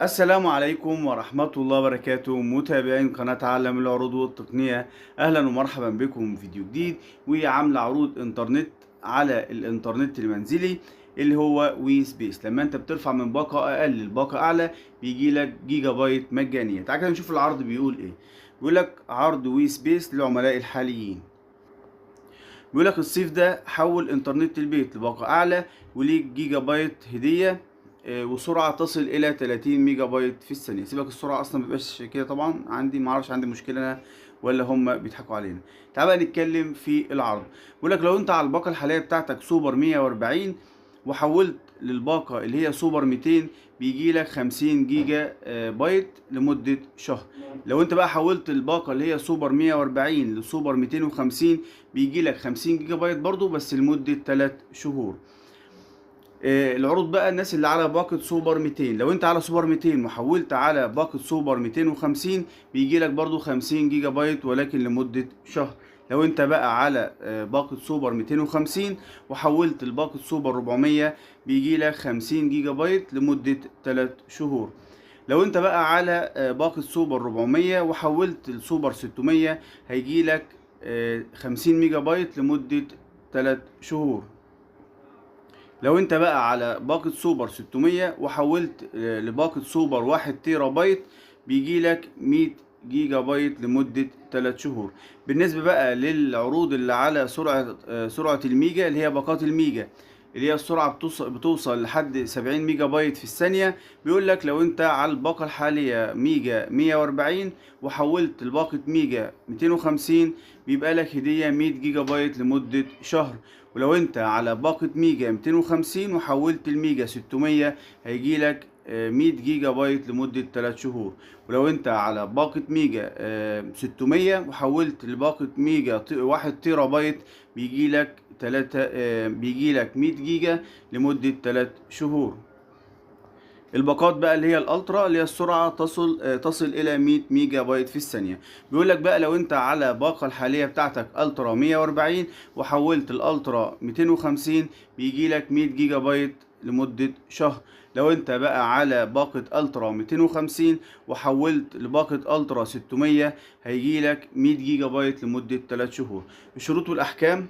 السلام عليكم ورحمة الله وبركاته، متابعين قناة عالم العروض والتقنية. أهلا ومرحبا بكم في فيديو جديد، وعاملة عروض إنترنت على الإنترنت المنزلي اللي هو وي سبيس. لما أنت بترفع من باقة أقل لباقة أعلى بيجي لك جيجا بايت مجانية. تعال كده نشوف العرض بيقول إيه. بيقول لك عرض وي سبيس للعملاء الحاليين. بيقول لك الصيف ده حول إنترنت البيت لباقة أعلى وليك جيجا بايت هدية، وسرعة تصل إلى 30 ميجا بايت في الثانية. سيبك السرعة أصلا مبيبقاش كده طبعا، معرفش عندي مشكلة أنا ولا هما بيضحكوا علينا. تعال بقى نتكلم في العرض. بيقول لك لو أنت على الباقة الحالية بتاعتك سوبر 140 وحولت للباقة اللي هي سوبر 200 بيجي لك 50 جيجا بايت لمدة شهر. لو أنت بقى حولت الباقة اللي هي سوبر 140 لسوبر 250 بيجي لك 50 جيجا بايت برضو بس لمدة 3 شهور. العروض بقى الناس اللي على باقة سوبر 200، لو انت على سوبر 200 وحولت على باقة سوبر 250 بيجي لك برضو 50 جيجا بايت ولكن لمدة شهر. لو انت بقى على باقة سوبر 250 وحولت لباقة سوبر 400 بيجي لك 50 جيجا بايت لمدة 3 شهور. لو انت بقى على باقة سوبر 400 وحولت لسوبر 600 هيجي لك 50 ميجا بايت لمدة 3 شهور. لو انت بقى على باقة سوبر 600 وحولت لباقة سوبر 1 تيرا بايت بيجي لك 100 جيجا بايت لمدة 3 شهور. بالنسبة بقى للعروض اللي على سرعة الميجا اللي هي باقات الميجا اللي هي السرعة بتوصل لحد 70 ميجا بايت في الثانية، بيقول لك لو انت على الباقة الحالية ميجا 140 وحولت لباقة ميجا 250 بيبقى لك هدية 100 جيجا بايت لمدة شهر. ولو انت على باقة ميجا 250 وحولت الميجا 600 هيجي لك 100 جيجا بايت لمدة 3 شهور. ولو انت على باقة ميجا 600 وحولت لباقة ميجا 1 تيرا بايت بيجي لك 100 جيجا لمدة 3 شهور. الباقات بقى اللي هي الالترا اللي هي السرعه تصل الى 100 ميجا بايت في الثانيه. بيقول لك بقى لو انت على الباقه الحاليه بتاعتك الترا 140 وحولت الالترا 250 بيجي لك 100 جيجا بايت لمده شهر. لو انت بقى على باقه الترا 250 وحولت لباقه الترا 600 هيجي لك 100 جيجا بايت لمده 3 شهور. الشروط والاحكام.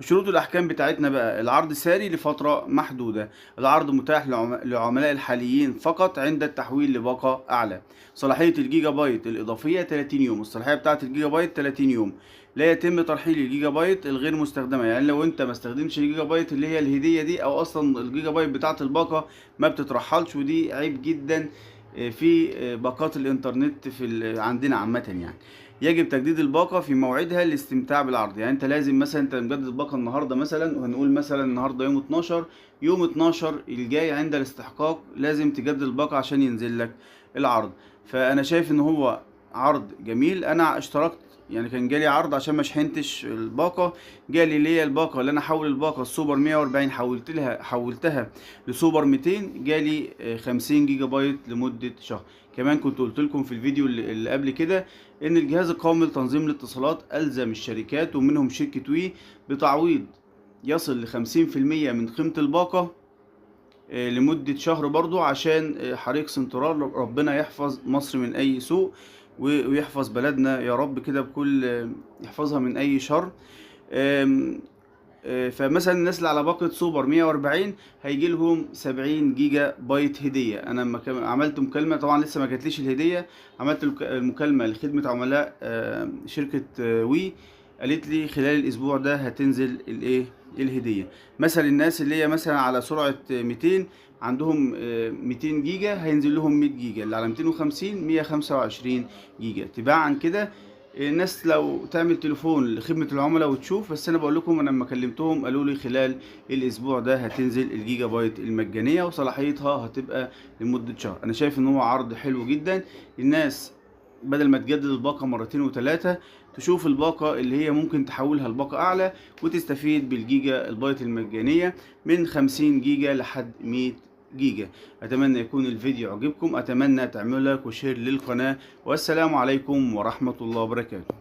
شروط الأحكام بتاعتنا بقى: العرض ساري لفترة محدودة، العرض متاح للعملاء الحاليين فقط عند التحويل لباقة أعلى. صلاحية الجيجا بايت الإضافية 30 يوم، الصلاحية بتاعة الجيجا بايت 30 يوم. لا يتم ترحيل الجيجا بايت الغير مستخدمة، يعني لو أنت ما استخدمتش الجيجا بايت اللي هي الهدية دي أو أصلا الجيجا بايت بتاعة الباقة ما بتترحلش، ودي عيب جدا في باقات الإنترنت عندنا عامة يعني. يجب تجديد الباقة في موعدها للاستمتاع بالعرض. يعني انت لازم مثلا انت مجدد الباقة النهاردة مثلا، وهنقول مثلا النهاردة يوم 12، يوم 12 الجاي عند الاستحقاق لازم تجدد الباقة عشان ينزل لك العرض. فانا شايف ان هو عرض جميل. انا اشتركت يعني كان جالي عرض عشان ما شحنتش الباقة، جالي ليا الباقة اللي انا احول الباقة السوبر 140 حولتها لسوبر 200 جالي 50 جيجا بايت لمدة شهر. كمان كنت قلت لكم في الفيديو اللي قبل كده ان الجهاز القومي لتنظيم الاتصالات الزم الشركات ومنهم شركة وي بتعويض يصل ل50% من قيمة الباقة لمدة شهر برضو عشان حريق سنترال. ربنا يحفظ مصر من اي سوء ويحفظ بلدنا يا رب كده بكل يحفظها من اي شر. فمثلا الناس اللي على باقة سوبر 140 هيجي لهم 70 جيجا بايت هدية. انا لما عملت مكالمة طبعا لسه ما جاتليش الهدية، عملت المكالمة لخدمة عملاء شركة وي، قالت لي خلال الاسبوع ده هتنزل الهدية. مثلا الناس اللي هي مثلا على سرعة 200 عندهم 200 جيجا هينزل لهم 100 جيجا، اللي على 250 125 جيجا. تباعا كده الناس لو تعمل تليفون لخدمة العملاء وتشوف. بس انا بقول لكم انا لما كلمتهم قالوا لي خلال الاسبوع ده هتنزل الجيجا بايت المجانية وصلاحيتها هتبقى لمدة شهر. انا شايف ان هو عرض حلو جدا. الناس بدل ما تجدد الباقة مرتين وثلاثة تشوف الباقة اللي هي ممكن تحولها لباقة اعلى وتستفيد بالجيجا البايت المجانية من 50 جيجا لحد 100 جيجا. اتمنى يكون الفيديو عجبكم، اتمنى تعملوا لايك وشير للقناة، والسلام عليكم ورحمة الله وبركاته.